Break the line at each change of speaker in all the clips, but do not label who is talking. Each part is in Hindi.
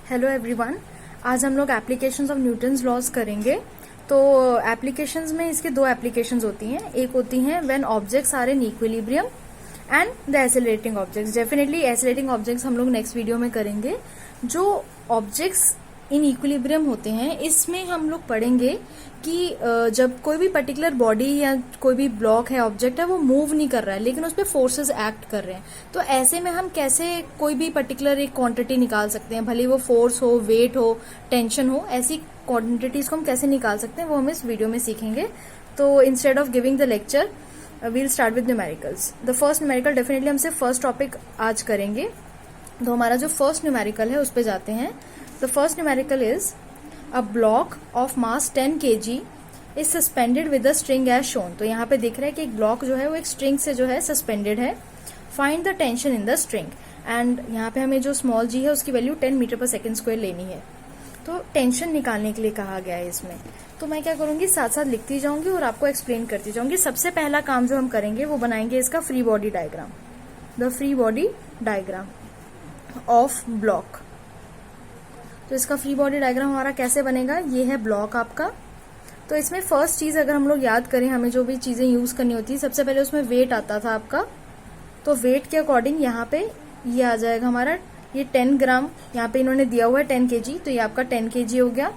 Hello everyone. आज हम लोग एप्लीकेशंस ऑफ न्यूटन्स लॉज करेंगे। तो एप्लीकेशंस में इसके दो एप्लीकेशंस होती हैं। एक होती हैं when objects are in equilibrium and the accelerating objects. Definitely accelerating objects हम लोग नेक्स्ट वीडियो में करेंगे। जो ऑब्जेक्ट्स इन इक्विलिब्रियम होते हैं इसमें हम लोग पढ़ेंगे कि जब कोई भी पर्टिकुलर बॉडी या कोई भी ब्लॉक है, ऑब्जेक्ट है, वो मूव नहीं कर रहा है लेकिन उस पर फोर्सेस एक्ट कर रहे हैं, तो ऐसे में हम कैसे कोई भी पर्टिकुलर एक क्वांटिटी निकाल सकते हैं, भले वो फोर्स हो, वेट हो, टेंशन हो, ऐसी क्वांटिटीज को हम कैसे निकाल सकते हैं वो हम इस वीडियो में सीखेंगे। तो instead of giving the lecture we'll start with numericals. The first numerical definitely हम सिर्फ फर्स्ट टॉपिक आज करेंगे। तो हमारा जो फर्स्ट न्यूमेरिकल है उस पर जाते हैं। The first numerical is a block of mass 10 kg is suspended with a string as shown. तो यहाँ पे दिख रहा है कि एक ब्लॉक जो है वो एक स्ट्रिंग से जो है सस्पेंडेड है। Find the tension in the string and यहाँ पे हमें जो स्मॉल g है उसकी वैल्यू 10 मीटर पर सेकेंड स्क्वायर लेनी है। तो टेंशन निकालने के लिए कहा गया है इसमें। तो मैं क्या करूंगी, साथ साथ लिखती जाऊंगी और आपको एक्सप्लेन करती जाऊंगी। सबसे पहला काम जो हम करेंगे वो बनाएंगे इसका free body diagram, the free body diagram of block. तो इसका फ्री बॉडी डायग्राम हमारा कैसे बनेगा, ये है ब्लॉक आपका। तो इसमें फर्स्ट चीज अगर हम लोग याद करें, हमें जो भी चीजें यूज करनी होती है, सबसे पहले उसमें वेट आता था आपका। तो वेट के अकॉर्डिंग यहाँ पे ये आ जाएगा हमारा, ये 10 ग्राम यहाँ पे इन्होंने दिया हुआ है 10 kg, तो ये आपका 10 kg हो गया।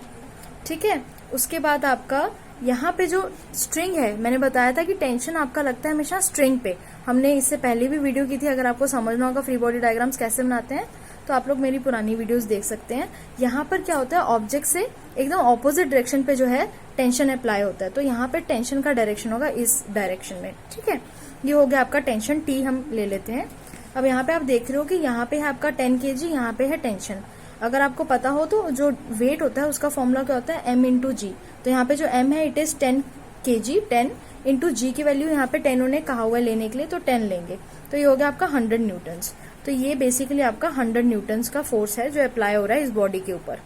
ठीक है, उसके बाद आपका यहाँ पे जो स्ट्रिंग है, मैंने बताया था कि टेंशन आपका लगता है हमेशा स्ट्रिंग पे। हमने इससे पहले भी वीडियो की थी, अगर आपको समझना होगा फ्री बॉडी डायग्राम्स कैसे बनाते हैं तो आप लोग मेरी पुरानी वीडियोस देख सकते हैं। यहाँ पर क्या होता है, ऑब्जेक्ट से एकदम ऑपोजिट डायरेक्शन पे जो है टेंशन अप्लाई होता है। तो यहाँ पे टेंशन का डायरेक्शन होगा इस डायरेक्शन में। ठीक है, ये हो गया आपका टेंशन, टी हम ले लेते हैं। अब यहाँ पे आप देख रहे हो कि यहाँ पे है आपका 10 kg, यहाँ पे है टेंशन। अगर आपको पता हो तो जो वेट होता है उसका फॉर्मूला क्या होता है, m इंटू जी। तो यहाँ पे जो m है इट इज 10 kg, 10 इंटू जी की वैल्यू यहाँ पे 10 उन्हें कहा हुआ है लेने के लिए, तो 10 लेंगे। तो ये हो गया आपका 100 न्यूटन्स। तो ये बेसिकली आपका 100 न्यूटन्स का फोर्स है जो अप्लाई हो रहा है इस बॉडी के ऊपर।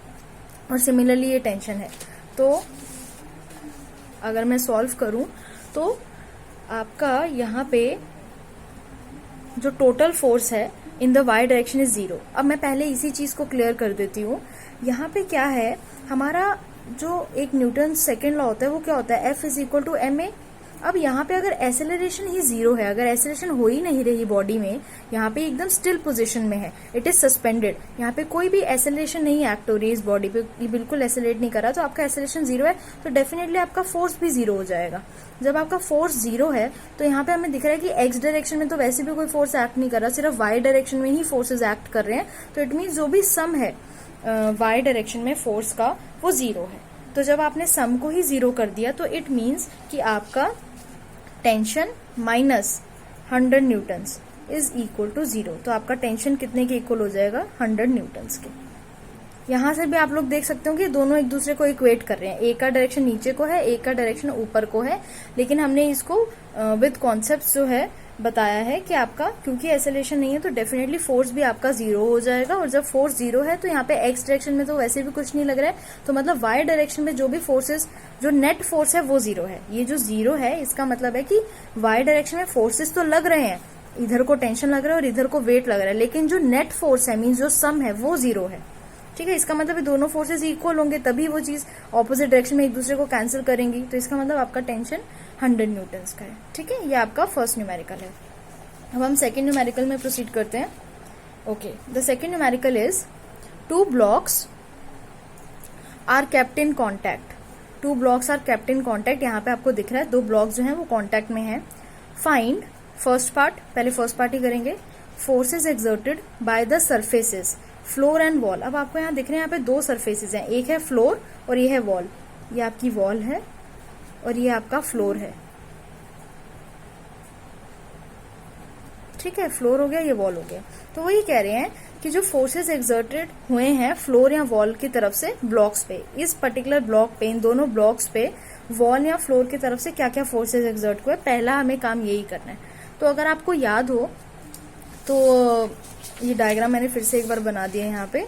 और सिमिलरली ये टेंशन है। तो अगर मैं सॉल्व करूं तो आपका यहाँ पे जो टोटल फोर्स है in the Y direction is 0। अब मैं पहले इसी चीज को क्लियर कर देती हूँ। यहाँ पे क्या है, हमारा जो एक न्यूटन सेकेंड लॉ होता है वो क्या होता है, F is equal to ma। अब यहाँ पे अगर एक्सेलरेशन ही 0 है, अगर एक्सेलरेशन हो ही नहीं रही बॉडी में, यहाँ पे एकदम स्टिल पोजीशन में है, इट इज सस्पेंडेड, यहाँ पे कोई भी एक्सेलरेशन नहीं एक्ट हो रही है इस बॉडी पे, ये बिल्कुल एक्सेलरेट नहीं कर रहा, तो आपका एक्सेलरेशन 0 है, तो डेफिनेटली आपका फोर्स भी 0 हो जाएगा। जब आपका फोर्स 0 है तो यहाँ पे हमें दिख रहा है कि एक्स डायरेक्शन में तो वैसे भी कोई फोर्स एक्ट नहीं कर रहा, सिर्फ वाई डायरेक्शन में ही फोर्सेज एक्ट कर रहे हैं। तो इट मीन्स जो भी सम है वाई डायरेक्शन में फोर्स का वो 0 है। तो जब आपने सम को ही 0 कर दिया तो इट मीन्स कि आपका tension minus 100 newtons is equal to 0। तो आपका टेंशन कितने के इक्वल हो जाएगा, 100 न्यूटन्स के। यहां से भी आप लोग देख सकते हो कि दोनों एक दूसरे को इक्वेट कर रहे हैं, एक का डायरेक्शन नीचे को है, एक का डायरेक्शन ऊपर को है, लेकिन हमने इसको विद कॉन्सेप्ट जो है बताया है कि आपका क्योंकि एक्सेलरेशन नहीं है तो डेफिनेटली फोर्स भी आपका 0 हो जाएगा। और जब फोर्स 0 है तो यहाँ पे एक्स डायरेक्शन में तो वैसे भी कुछ नहीं लग रहा है, तो मतलब वाई डायरेक्शन में जो भी फोर्सेस, जो नेट फोर्स है वो 0 है। ये जो 0 है इसका मतलब है कि वाई डायरेक्शन में फोर्सेस तो लग रहे हैं, इधर को टेंशन लग रहा है और इधर को वेट लग रहा है, लेकिन जो नेट फोर्स है मीन्स जो सम है वो 0 है। ठीक है, इसका मतलब दोनों फोर्सेस इक्वल होंगे तभी वो चीज ऑपोजिट डायरेक्शन में एक दूसरे को कैंसिल करेंगी। तो इसका मतलब आपका टेंशन 100 न्यूटन्स का है। ठीक है, ये आपका फर्स्ट न्यूमेरिकल है। अब हम सेकेंड न्यूमेरिकल में प्रोसीड करते हैं। Okay, the second numerical is two blocks are kept in contact. Two blocks are kept in contact, यहाँ पे आपको दिख रहा है दो ब्लॉक्स जो हैं वो कॉन्टैक्ट में हैं। फाइंड फर्स्ट पार्ट, पहले फर्स्ट पार्ट ही करेंगे। Forces exerted by the surfaces floor and wall. अब आपको यहाँ दिख रहे हैं, यहाँ पे दो सर्फेसेस हैं, एक है फ्लोर और ये है वॉल। ये आपकी वॉल है और ये आपका फ्लोर है। ठीक है, फ्लोर हो गया, ये वॉल हो गया। तो वही कह रहे हैं कि जो फोर्सेस एक्सर्टेड हुए हैं फ्लोर या वॉल की तरफ से ब्लॉक्स पे, इस पर्टिकुलर ब्लॉक पे, इन दोनों ब्लॉक्स पे वॉल या फ्लोर की तरफ से क्या क्या फोर्सेस एक्सर्ट हुए, पहला हमें काम यही करना है। तो अगर आपको याद हो तो ये डायग्राम मैंने फिर से एक बार बना दिया है यहाँ पे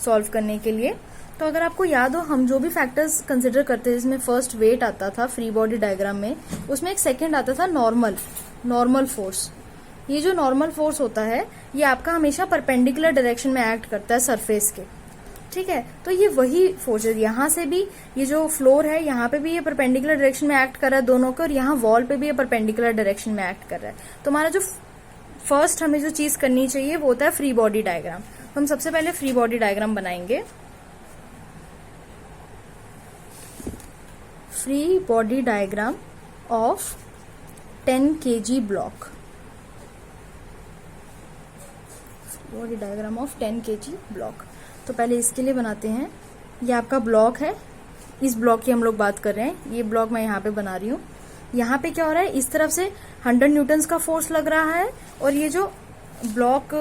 सॉल्व करने के लिए। तो अगर आपको याद हो, हम जो भी फैक्टर्स कंसिडर करते हैं, जिसमें फर्स्ट वेट आता था फ्री बॉडी डायग्राम में, उसमें एक सेकंड आता था नॉर्मल फोर्स। ये जो नॉर्मल फोर्स होता है ये आपका हमेशा परपेंडिकुलर डायरेक्शन में एक्ट करता है सरफेस के। ठीक है, तो ये वही फोर्स है। यहाँ से भी ये जो फ्लोर है यहाँ पे भी ये परपेंडिकुलर डायरेक्शन में एक्ट कर रहा है दोनों को, और यहाँ वॉल पे भी ये परपेंडिकुलर डायरेक्शन में एक्ट कर रहा है। तो हमारा जो फर्स्ट हमें जो चीज करनी चाहिए वो होता है फ्री बॉडी डायग्राम। तो हम सबसे पहले फ्री बॉडी डायग्राम बनाएंगे। Free body diagram of 10 kg block. Body diagram of 10 kg block. तो पहले इसके लिए बनाते हैं। ये आपका ब्लॉक है, इस ब्लॉक की हम लोग बात कर रहे हैं। ये ब्लॉक मैं यहाँ पे बना रही हूँ। यहाँ पे क्या हो रहा है, इस तरफ से 100 न्यूटन्स का फोर्स लग रहा है, और ये जो ब्लॉक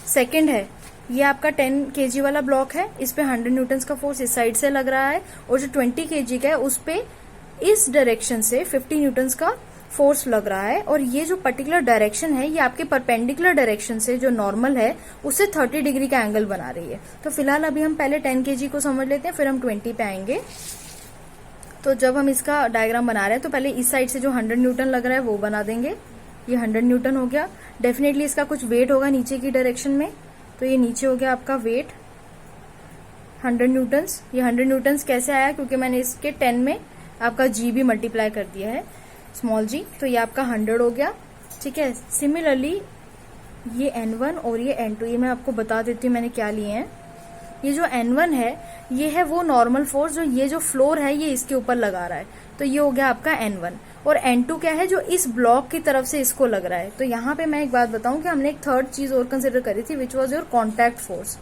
सेकंड है ये आपका 10 kg वाला ब्लॉक है, इस पे 100 न्यूटन्स का फोर्स इस साइड से लग रहा है, और जो 20 kg का है उस पे इस डायरेक्शन से 50 न्यूटन्स का फोर्स लग रहा है। और ये जो पर्टिकुलर डायरेक्शन है ये आपके परपेंडिकुलर डायरेक्शन से जो नॉर्मल है उससे 30 डिग्री का एंगल बना रही है। तो फिलहाल अभी हम पहले 10 kg को समझ लेते हैं, फिर हम 20 पे आएंगे। तो जब हम इसका डायग्राम बना रहे हैं तो पहले इस साइड से जो 100 न्यूटन लग रहा है वो बना देंगे। ये 100 न्यूटन हो गया। डेफिनेटली इसका कुछ वेट होगा नीचे की डायरेक्शन में, तो ये नीचे हो गया आपका वेट 100 न्यूटन्स। ये 100 न्यूटन्स कैसे आया, क्योंकि मैंने इसके 10 में आपका जी भी मल्टीप्लाई कर दिया है, स्मॉल जी। तो ये आपका 100 हो गया, ठीक है। सिमिलरली ये N1 और ये N2, ये मैं आपको बता देती हूँ मैंने क्या लिए हैं। ये जो N1 है ये है वो नॉर्मल फोर्स जो ये जो फ्लोर है ये इसके ऊपर लगा रहा है, तो ये हो गया आपका N1। और N2 क्या है, जो इस ब्लॉक की तरफ से इसको लग रहा है। तो यहाँ पे मैं एक बात बताऊं कि हमने एक थर्ड चीज और कंसिडर करी थी, which was your contact force.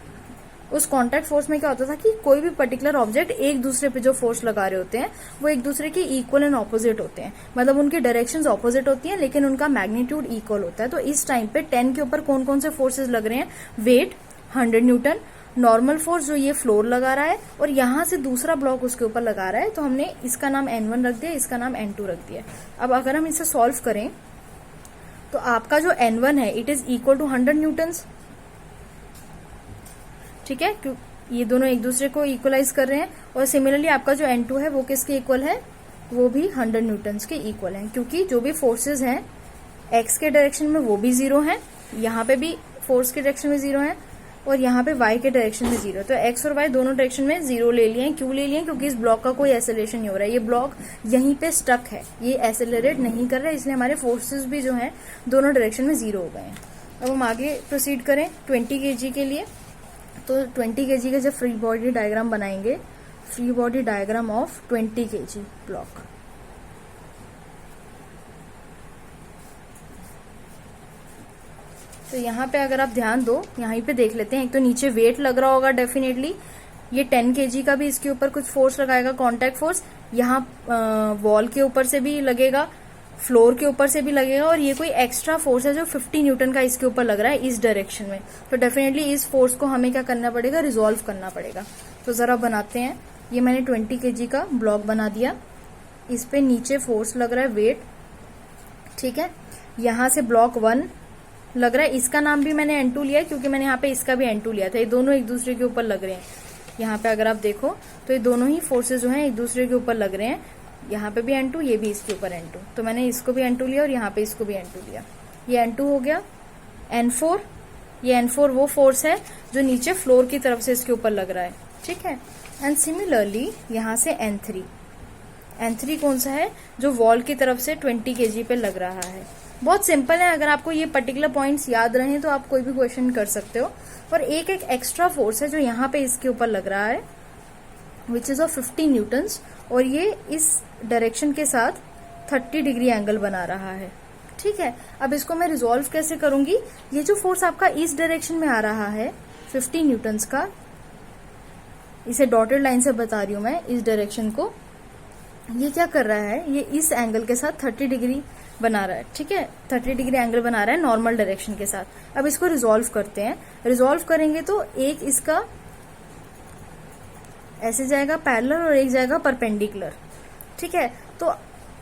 उस कॉन्टैक्ट फोर्स में क्या होता था कि कोई भी पर्टिकुलर ऑब्जेक्ट एक दूसरे पे जो फोर्स लगा रहे होते हैं वो एक दूसरे के इक्वल एंड ऑपोजिट होते हैं, मतलब उनकी डायरेक्शंस ऑपोजिट होती हैं लेकिन उनका मैग्नीट्यूड इक्वल होता है। तो इस टाइम पे 10 के ऊपर कौन कौन से फोर्सेज लग रहे हैं, वेट 100 न्यूटन, नॉर्मल फोर्स जो ये फ्लोर लगा रहा है, और यहाँ से दूसरा ब्लॉक उसके ऊपर लगा रहा है। तो हमने इसका नाम N1 रख दिया, इसका नाम N2 रख दिया। अब अगर हम इसे सॉल्व करें तो आपका जो N1 है it is equal to 100 newtons, ठीक है, ये दोनों एक दूसरे को इक्वलाइज कर रहे हैं। और सिमिलरली आपका जो N2 है वो किसके इक्वल है, वो भी 100 न्यूटन्स के इक्वल है, क्योंकि जो भी फोर्सेज हैं एक्स के डायरेक्शन में वो भी जीरो है, यहाँ पे भी फोर्स के डायरेक्शन में जीरो है, और यहाँ पे वाई के डायरेक्शन में जीरो। तो एक्स और वाई दोनों डायरेक्शन में जीरो ले लिए हैं। क्यों ले लिए हैं, क्योंकि इस ब्लॉक का कोई एसेलेरेशन नहीं हो रहा है, ये ब्लॉक यहीं पे स्टक है, ये एसेलरेट नहीं कर रहा है, इसलिए हमारे फोर्सेज भी जो हैं दोनों डायरेक्शन में जीरो हो गए हैं। अब हम आगे प्रोसीड करें 20 kg के लिए। तो 20 kg का जब फ्री बॉडी डायग्राम बनाएंगे, free body diagram of 20 kg block. तो यहाँ पे अगर आप ध्यान दो, यहीं पे देख लेते हैं। एक तो नीचे वेट लग रहा होगा डेफिनेटली, ये 10 kg का भी इसके ऊपर कुछ फोर्स लगाएगा, कॉन्टैक्ट फोर्स। यहाँ वॉल के ऊपर से भी लगेगा, फ्लोर के ऊपर से भी लगेगा, और ये कोई एक्स्ट्रा फोर्स है जो 50 न्यूटन का इसके ऊपर लग रहा है इस डायरेक्शन में। तो डेफिनेटली इस फोर्स को हमें क्या करना पड़ेगा, रिजॉल्व करना पड़ेगा। तो जरा बनाते हैं। ये मैंने 20 kg का ब्लॉक बना दिया, इस पे नीचे फोर्स लग रहा है वेट, ठीक है। यहाँ से ब्लॉक 1 लग रहा है, इसका नाम भी मैंने N2 लिया है क्योंकि मैंने यहाँ पे इसका भी N2 लिया था। ये दोनों एक दूसरे के ऊपर लग रहे हैं। यहाँ पे अगर आप देखो तो ये दोनों ही फोर्सेज जो हैं एक दूसरे के ऊपर लग रहे हैं। यहाँ पे भी N2, ये भी इसके ऊपर N2। तो मैंने इसको भी N2 लिया और यहाँ पे इसको भी N2 लिया। ये N2 हो गया। N4, ये N4 वो फोर्स है जो नीचे फ्लोर की तरफ से इसके ऊपर लग रहा है, ठीक है। एंड सिमिलरली यहाँ से N3, N3 कौन सा है, जो वॉल की तरफ से 20 kg पे लग रहा है। बहुत सिंपल है, अगर आपको ये पर्टिकुलर पॉइंट्स याद रहे तो आप कोई भी क्वेश्चन कर सकते हो। और एक एक्स्ट्रा फोर्स है जो यहाँ पे इसके ऊपर लग रहा है, विच इज ऑफ 50 न्यूटन्स, और ये इस डायरेक्शन के साथ 30 डिग्री एंगल बना रहा है, ठीक है। अब इसको मैं रिजॉल्व कैसे करूंगी, ये जो फोर्स आपका इस डायरेक्शन में आ रहा है 50 न्यूटन्स का, इसे डॉटेड लाइन से बता रही हूं मैं इस डायरेक्शन को, ये क्या कर रहा है, ये इस एंगल के साथ 30 डिग्री बना रहा है, ठीक है। 30 डिग्री एंगल बना रहा है नॉर्मल डायरेक्शन के साथ। अब इसको रिजॉल्व करते हैं। रिजॉल्व करेंगे तो एक इसका ऐसे जाएगा पैरेलल और एक जाएगा परपेंडिकुलर, ठीक है। तो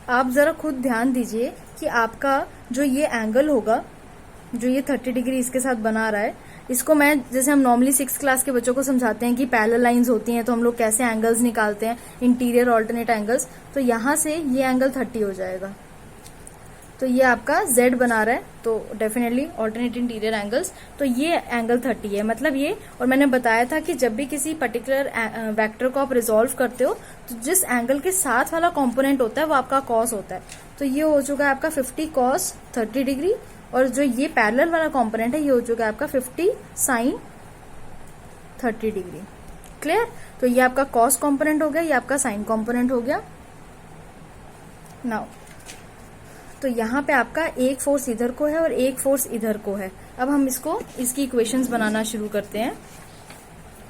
आप जरा खुद ध्यान दीजिए कि आपका जो ये एंगल होगा, जो ये 30 डिग्री इसके साथ बना रहा है, इसको मैं जैसे हम नॉर्मली 6th क्लास के बच्चों को समझाते हैं कि पैरेलल लाइंस होती हैं तो हम लोग कैसे एंगल्स निकालते हैं, इंटीरियर ऑल्टरनेट एंगल्स। तो यहां से ये एंगल 30 हो जाएगा। तो ये आपका Z बना रहा है, तो डेफिनेटली ऑल्टरनेट इंटीरियर एंगल्स, तो ये एंगल 30 है, मतलब ये। और मैंने बताया था कि जब भी किसी पर्टिकुलर वेक्टर को आप रिजोल्व करते हो तो जिस एंगल के साथ वाला कंपोनेंट होता है वो आपका कॉस होता है। तो ये हो चुका है आपका 50 cos 30 डिग्री, और जो ये पैरेलल वाला कंपोनेंट है ये हो चुका है आपका 50 sin 30 डिग्री। क्लियर? तो ये आपका कॉस कंपोनेंट हो गया, ये आपका साइन कंपोनेंट हो गया। नाउ तो यहाँ पे आपका एक फोर्स इधर को है और एक फोर्स इधर को है। अब हम इसकी इक्वेशंस बनाना शुरू करते हैं।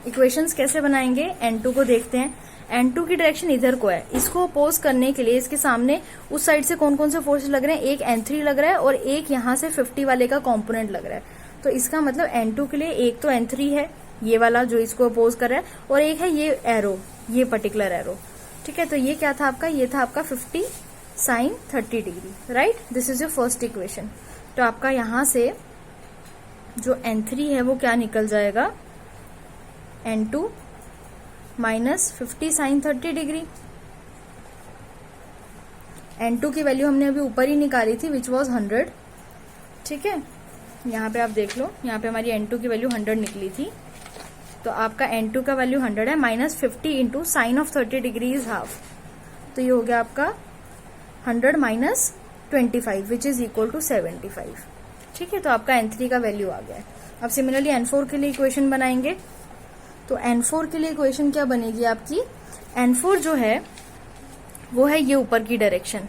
इक्वेशंस कैसे बनाएंगे? N2 को देखते हैं। N2 की डायरेक्शन इधर को है, इसको अपोज करने के लिए इसके सामने उस साइड से कौन कौन से फोर्सेस लग रहे हैं? एक N3 लग रहा है और एक यहाँ से 50 वाले का कॉम्पोनेंट लग रहा है। तो इसका मतलब N2 के लिए एक तो N3 है, ये वाला जो इसको अपोज कर रहा है, और एक है ये एरो, ये पर्टिकुलर एरो। ठीक है, तो ये क्या था आपका? ये था आपका 50 sin 30 degree, right? This is your first equation. तो आपका यहां से जो N3 है वो क्या निकल जाएगा? N2 minus 50 sin 30 degree. N2 की वैल्यू हमने अभी ऊपर ही निकाली थी, विच वॉज 100। ठीक है, यहाँ पे आप देख लो, यहाँ पे हमारी N2 की वैल्यू 100 निकली थी। तो आपका N2 का वैल्यू 100 है, minus 50 into sine of 30 degree is half. तो ये हो गया आपका 100 minus 25 which is equal to 75। ठीक है, तो आपका N3 का वैल्यू आ गया है। अब सिमिलरली N4 के लिए इक्वेशन बनाएंगे। तो N4 के लिए इक्वेशन क्या बनेगी आपकी? N4 जो है वो है ये ऊपर की डायरेक्शन,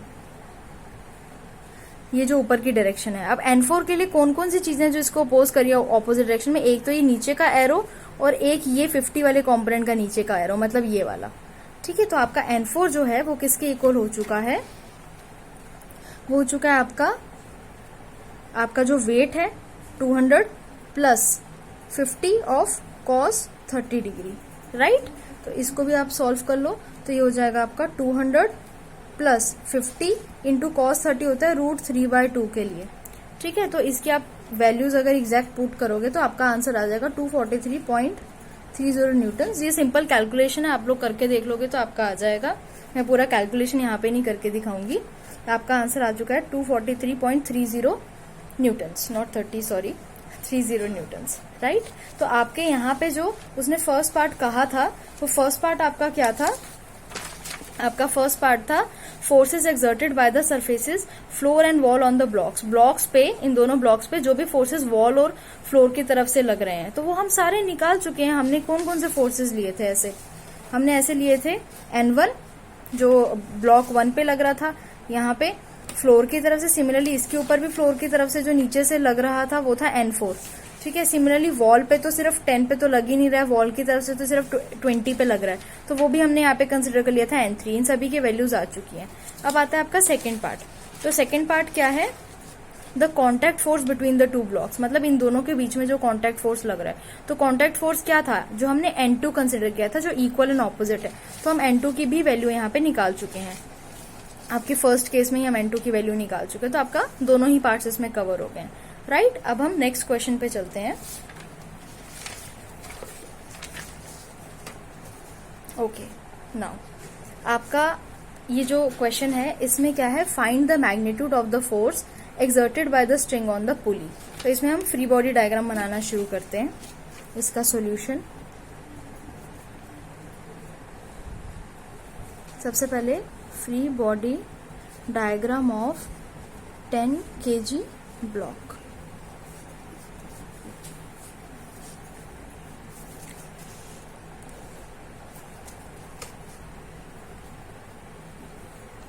ये जो ऊपर की डायरेक्शन है। अब N4 के लिए कौन कौन सी चीजें जो इसको अपोज करिए ऑपोजिट डायरेक्शन में? एक तो ये नीचे का एरो और एक ये 50 वाले कॉम्पोनेंट का नीचे का एरो, मतलब ये वाला। ठीक है, तो आपका N4 जो है वो किसके इक्वल हो चुका है? वो हो चुका है आपका जो वेट है 200 plus 50 of cos 30 degree, right? तो इसको भी आप सॉल्व कर लो, तो ये हो जाएगा आपका 200 प्लस 50 इंटू cos 30 होता है √3/2 के लिए। ठीक है, तो इसकी आप वैल्यूज अगर एग्जैक्ट पुट करोगे तो आपका आंसर आ जाएगा 243.30 न्यूटन। ये सिंपल कैलकुलेशन है, आप लोग करके देख लोगे तो आपका आ जाएगा। मैं पूरा कैलकुलेशन यहाँ पे नहीं करके दिखाऊंगी। आपका आंसर आ चुका है 243.30 Newton's, not 30, sorry 30 Newton's, right? तो आपके यहाँ पे जो उसने फर्स्ट पार्ट कहा था, वो फर्स्ट पार्ट आपका क्या था? आपका फर्स्ट पार्ट था forces exerted by the surfaces floor and wall on the blocks पे, इन दोनों ब्लॉक्स पे जो भी फोर्सेस वॉल और फ्लोर की तरफ से लग रहे हैं, तो वो हम सारे निकाल चुके हैं। हमने कौन कौन से फोर्सेस लिए थे? ऐसे हमने ऐसे लिए थे N1 जो ब्लॉक 1 पे लग रहा था, यहाँ पे फ्लोर की तरफ से। सिमिलरली इसके ऊपर भी फ्लोर की तरफ से जो नीचे से लग रहा था वो था N4। ठीक है, सिमिलरली वॉल पे तो सिर्फ 10 पे तो लग ही नहीं रहा है, वॉल की तरफ से तो सिर्फ 20 पे लग रहा है, तो वो भी हमने यहाँ पे कंसिडर कर लिया था N3। इन सभी की वैल्यूज आ चुकी हैं। अब आता है आपका सेकेंड पार्ट। तो सेकेंड पार्ट क्या है? The contact force between the two blocks, मतलब इन दोनों के बीच में जो कॉन्टैक्ट फोर्स लग रहा है। तो कॉन्टैक्ट फोर्स क्या था? जो हमने N2 कंसिडर किया था, जो इक्वल एंड ऑपोजिट है, तो हम N2 की भी वैल्यू यहाँ पे निकाल चुके हैं। आपके फर्स्ट केस में ही हम N2 की वैल्यू निकाल चुके हैं, तो आपका दोनों ही पार्ट्स इसमें कवर हो गए हैं, राइट? अब हम नेक्स्ट क्वेश्चन पे चलते हैं। ओके, नाउ आपका ये जो क्वेश्चन है इसमें क्या है? Find the magnitude of the force exerted by the string on the पुली। तो इसमें हम फ्री बॉडी डायग्राम बनाना शुरू करते हैं। इसका सॉल्यूशन, सबसे पहले free body diagram of 10 kg block.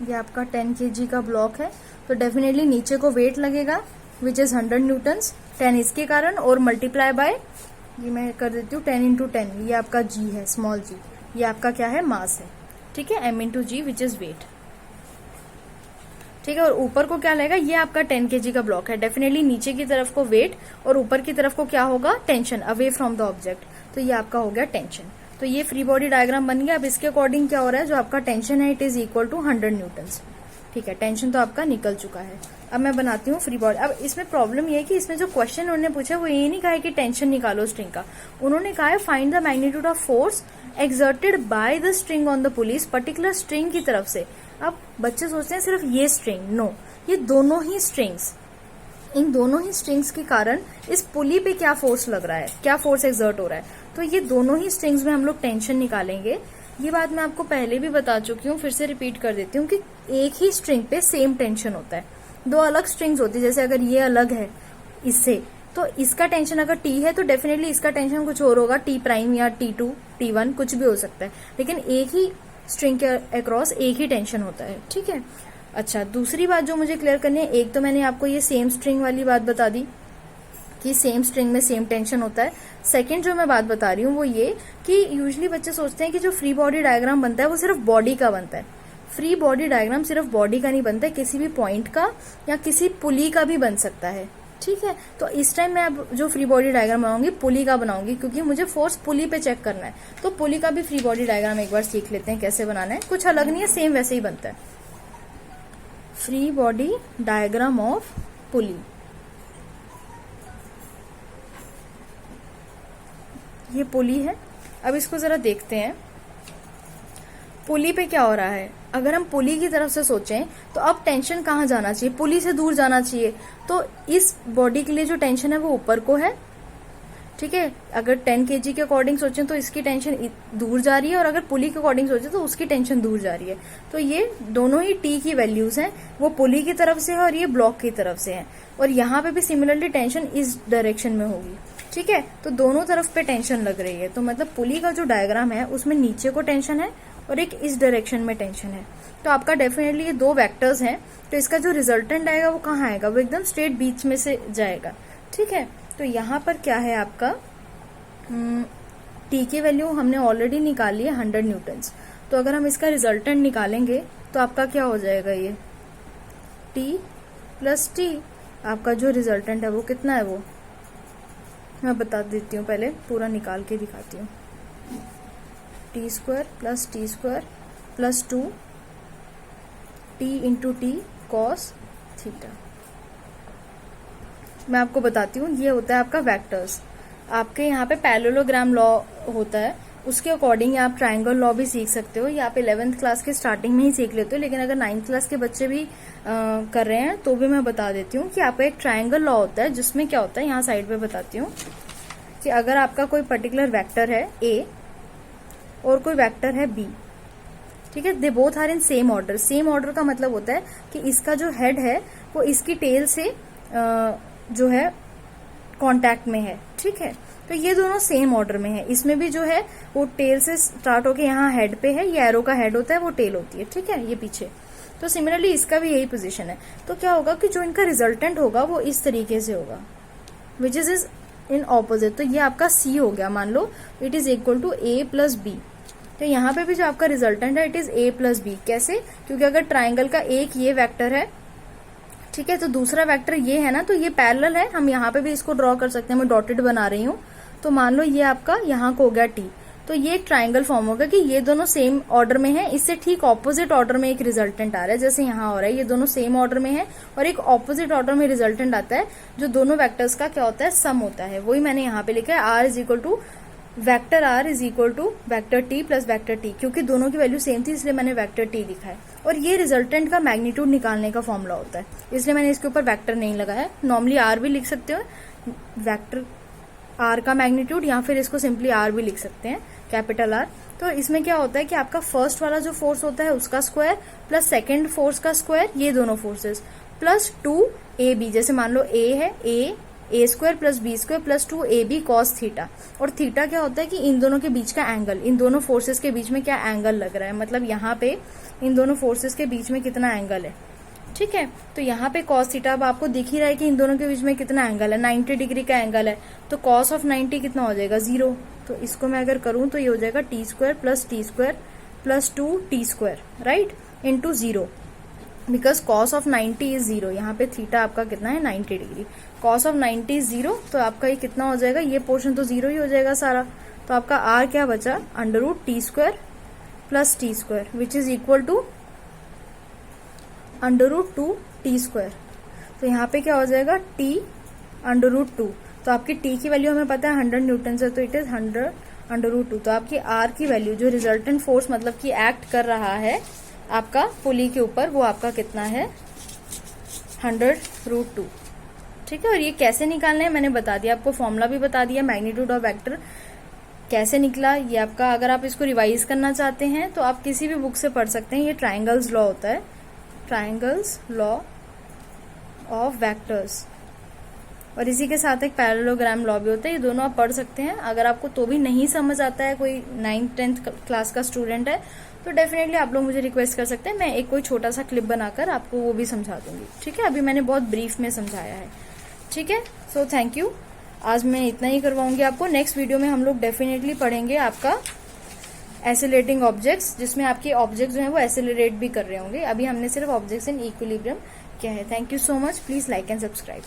ये आपका 10 kg का ब्लॉक है, तो डेफिनेटली नीचे को वेट लगेगा विच इज 100 न्यूटन्स, 10 इसके कारण, और मल्टीप्लाई बाय, ये मैं कर देती हूँ 10 इंटू 10, ये आपका g है, स्मॉल g, ये आपका क्या है? मास है। ठीक है, m into g which is weight. ठीक है, और ऊपर को क्या लगेगा? ये आपका 10 kg का ब्लॉक है, डेफिनेटली नीचे की तरफ को वेट और ऊपर की तरफ को क्या होगा? Tension away from the object. तो ये आपका हो गया टेंशन। तो ये फ्री बॉडी डायग्राम बन गया। अब इसके अकॉर्डिंग क्या हो रहा है? जो आपका टेंशन है it is equal to 100 newtons. ठीक है, टेंशन तो आपका निकल चुका है। अब मैं बनाती हूँ फ्री बॉडी। अब इसमें प्रॉब्लम ये है कि इसमें जो क्वेश्चन उन्होंने पूछा वो ये नहीं कहा है कि टेंशन निकालो स्ट्रिंग का, उन्होंने कहा है find the magnitude of force exerted by the string on the pulley, particular string की तरफ से। अब बच्चे सोचते हैं सिर्फ ये स्ट्रिंग, नो, ये दोनों ही स्ट्रिंग्स, इन दोनों ही स्ट्रिंग्स के कारण इस पुली पे क्या फोर्स लग रहा है, क्या फोर्स एक्सर्ट हो रहा है, तो ये दोनों ही स्ट्रिंग्स में हम लोग टेंशन निकालेंगे। ये बात मैं आपको पहले भी बता चुकी हूँ, फिर से रिपीट कर देती हूँ कि एक ही स्ट्रिंग पे सेम टेंशन होता है। दो अलग स्ट्रिंग्स होती है, जैसे अगर ये अलग है इससे, तो इसका टेंशन अगर टी है तो डेफिनेटली इसका टेंशन कुछ और होगा, टी प्राइम या T2, T1 कुछ भी हो सकता है, लेकिन एक ही स्ट्रिंग के अक्रॉस एक ही टेंशन होता है, ठीक है। अच्छा, दूसरी बात जो मुझे क्लियर करनी है, एक तो मैंने आपको ये सेम स्ट्रिंग वाली बात बता दी कि सेम स्ट्रिंग में सेम टेंशन होता है। सेकंड जो मैं बात बता रही हूँ वो ये कि यूजुअली बच्चे सोचते हैं कि जो फ्री बॉडी डायग्राम बनता है वो सिर्फ बॉडी का बनता है। फ्री बॉडी डायग्राम सिर्फ बॉडी का नहीं बनता है, किसी भी पॉइंट का या किसी पुली का भी बन सकता है, ठीक है। तो इस टाइम मैं अब जो फ्री बॉडी डायग्राम बनाऊंगी पुली का बनाऊंगी, क्योंकि मुझे फोर्स पुली पे चेक करना है। तो पुली का भी फ्री बॉडी डायग्राम एक बार सीख लेते हैं कैसे बनाना है, कुछ अलग नहीं है, सेम वैसे ही बनता है। Free body diagram of pulley, ये पुली है। अब इसको जरा देखते हैं पुली पे क्या हो रहा है। अगर हम पुली की तरफ से सोचें तो अब टेंशन कहाँ जाना चाहिए, पुली से दूर जाना चाहिए। तो इस बॉडी के लिए जो टेंशन है वो ऊपर को है, ठीक है। अगर 10 kg के अकॉर्डिंग सोचें तो इसकी टेंशन दूर जा रही है, और अगर पुली के अकॉर्डिंग सोचें तो उसकी टेंशन दूर जा रही है। तो ये दोनों ही टी की वैल्यूज हैं, वो पुली की तरफ से है और ये ब्लॉक की तरफ से है। और यहाँ पे भी सिमिलरली टेंशन इस डायरेक्शन में होगी, ठीक है। तो दोनों तरफ पे टेंशन लग रही है, तो मतलब पुली का जो डायग्राम है उसमें नीचे को टेंशन है और एक इस डायरेक्शन में टेंशन है। तो आपका डेफिनेटली ये दो वेक्टर्स हैं, तो इसका जो रिजल्टेंट आएगा वो कहाँ आएगा, वो एकदम स्ट्रेट बीच में से जाएगा, ठीक है। तो यहाँ पर क्या है आपका टी की वैल्यू हमने ऑलरेडी निकाली है 100 न्यूटन्स। तो अगर हम इसका रिजल्टेंट निकालेंगे तो आपका क्या हो जाएगा, ये टी प्लस टी, आपका जो रिजल्टेंट है वो कितना है, वो मैं बता देती हूँ, पहले पूरा निकाल के दिखाती हूँ। T square plus 2 T into T cos theta. मैं आपको बताती हूँ, ये होता है आपका वेक्टर्स। आपके यहाँ पे पैरेललोग्राम लॉ होता है, उसके अकॉर्डिंग आप ट्रायंगल लॉ भी सीख सकते हो, ये आप 11th क्लास के स्टार्टिंग में ही सीख लेते हो। लेकिन अगर 9th क्लास के बच्चे भी कर रहे हैं तो भी मैं बता देती हूँ कि आपका एक ट्रायंगल लॉ होता है, जिसमें क्या होता है, यहाँ साइड पे बताती हूँ कि अगर आपका कोई पर्टिकुलर वेक्टर है ए और कोई वेक्टर है बी, ठीक है, they both are in same order. Same order का मतलब होता है कि इसका जो हेड है वो इसकी टेल से जो है कांटेक्ट में है, ठीक है। तो ये दोनों सेम ऑर्डर में है। इसमें भी जो है वो टेल से स्टार्ट होके यहाँ हेड पे है, ये एरो का हेड होता है, वो टेल होती है, ठीक है, ये पीछे। तो सिमिलरली इसका भी यही पोजीशन है। तो क्या होगा कि जो इनका रिजल्टेंट होगा वो इस तरीके से होगा, विच इज इन ऑपोजिट। तो ये आपका सी हो गया, मान लो it is equal to A plus B. तो यहाँ पे भी जो आपका रिजल्टेंट है it is A plus B. कैसे, क्योंकि अगर ट्राइंगल का एक ये वेक्टर है, ठीक है, तो दूसरा वेक्टर ये है ना, तो ये पैरेलल है, हम यहाँ पे भी इसको ड्रॉ कर सकते हैं। मैं डॉटेड बना रही हूँ, तो मान लो ये आपका यहाँ को हो गया टी, तो ये एक ट्राइंगल फॉर्म होगा कि ये दोनों सेम ऑर्डर में है, इससे ठीक ऑपोजिट ऑर्डर में एक रिजल्टेंट आ रहा है, जैसे यहाँ हो रहा है, ये दोनों सेम ऑर्डर में है और एक ऑपोजिट ऑर्डर में रिजल्टेंट आता है, जो दोनों वेक्टर्स का क्या होता है, सम होता है। वही मैंने यहाँ पे लिखा है, R is equal to vector R is equal to vector T plus vector T. क्योंकि दोनों की वैल्यू सेम थी इसलिए मैंने वेक्टर टी लिखा है। और ये रिजल्टेंट का मैग्नीट्यूड निकालने का फॉर्मूला होता है, इसलिए मैंने इसके ऊपर वेक्टर नहीं लगाया है। नॉर्मली आर भी लिख सकते हो, वेक्टर आर का मैग्नीट्यूड, या फिर इसको सिंपली आर भी लिख सकते हैं, कैपिटल आर। तो इसमें क्या होता है कि आपका फर्स्ट वाला जो फोर्स होता है उसका स्क्वायर प्लस सेकेंड फोर्स का स्क्वायर, ये दोनों फोर्सेस प्लस 2ab, जैसे मान लो a है, A square plus B square plus 2ab cos theta. और थीटा क्या होता है कि इन दोनों के बीच का एंगल, इन दोनों फोर्सेस के बीच में क्या एंगल लग रहा है, मतलब यहाँ पे इन दोनों फोर्सेस के बीच में कितना एंगल है, ठीक है। तो यहाँ पे कॉस थीटा, अब आपको दिख ही रहा है कि इन दोनों के बीच में कितना एंगल है, 90 डिग्री का एंगल है। तो कॉस ऑफ 90 कितना हो जाएगा, 0। तो इसको मैं अगर करूं तो ये हो जाएगा T square plus 2t², right, into 0, because cos of 90 is 0। यहाँ पे थीटा आपका कितना है, 90 डिग्री। कॉस ऑफ 90 इज 0, तो आपका ये कितना हो जाएगा, ये पोर्शन तो 0 ही हो जाएगा सारा। तो आपका आर क्या बचा, √t² plus t², which is equal to √2t²। तो यहाँ पे क्या हो जाएगा, t √2। तो आपकी t की वैल्यू हमें पता है 100 न्यूटन से, तो इट इज 100 √2। तो आपकी r की वैल्यू, जो रिजल्टेंट फोर्स मतलब कि एक्ट कर रहा है, आपका पुली के ऊपर वो आपका कितना है 100√2। ठीक है, और ये कैसे निकालना है मैंने बता दिया आपको, फॉर्मूला भी बता दिया, मैग्नीट्यूड ऑफ वेक्टर कैसे निकला ये आपका। अगर आप इसको रिवाइज करना चाहते हैं तो आप किसी भी बुक से पढ़ सकते हैं। ये ट्राइंगल्स लॉ होता है, ट्राइंगल्स लॉ ऑफ वेक्टर्स, और इसी के साथ एक पैरेललोग्राम लॉ भी होता है। ये दोनों आप पढ़ सकते हैं। अगर आपको तो भी नहीं समझ आता है, कोई 9th-10th क्लास का स्टूडेंट है, तो डेफिनेटली आप लोग मुझे रिक्वेस्ट कर सकते हैं, मैं एक कोई छोटा सा क्लिप बनाकर आपको वो भी समझा दूंगी। ठीक है, अभी मैंने बहुत ब्रीफ में समझाया है। ठीक है, सो थैंक यू। आज मैं इतना ही करवाऊंगी आपको। नेक्स्ट वीडियो में हम लोग डेफिनेटली पढ़ेंगे आपका एसिलेटिंग ऑब्जेक्ट्स, जिसमें आपके ऑब्जेक्ट्स जो हैं वो एसिलरेट भी कर रहे होंगे। अभी हमने सिर्फ ऑब्जेक्ट्स इन इक्विलिब्रियम किया है। Thank you so much. Please like and subscribe.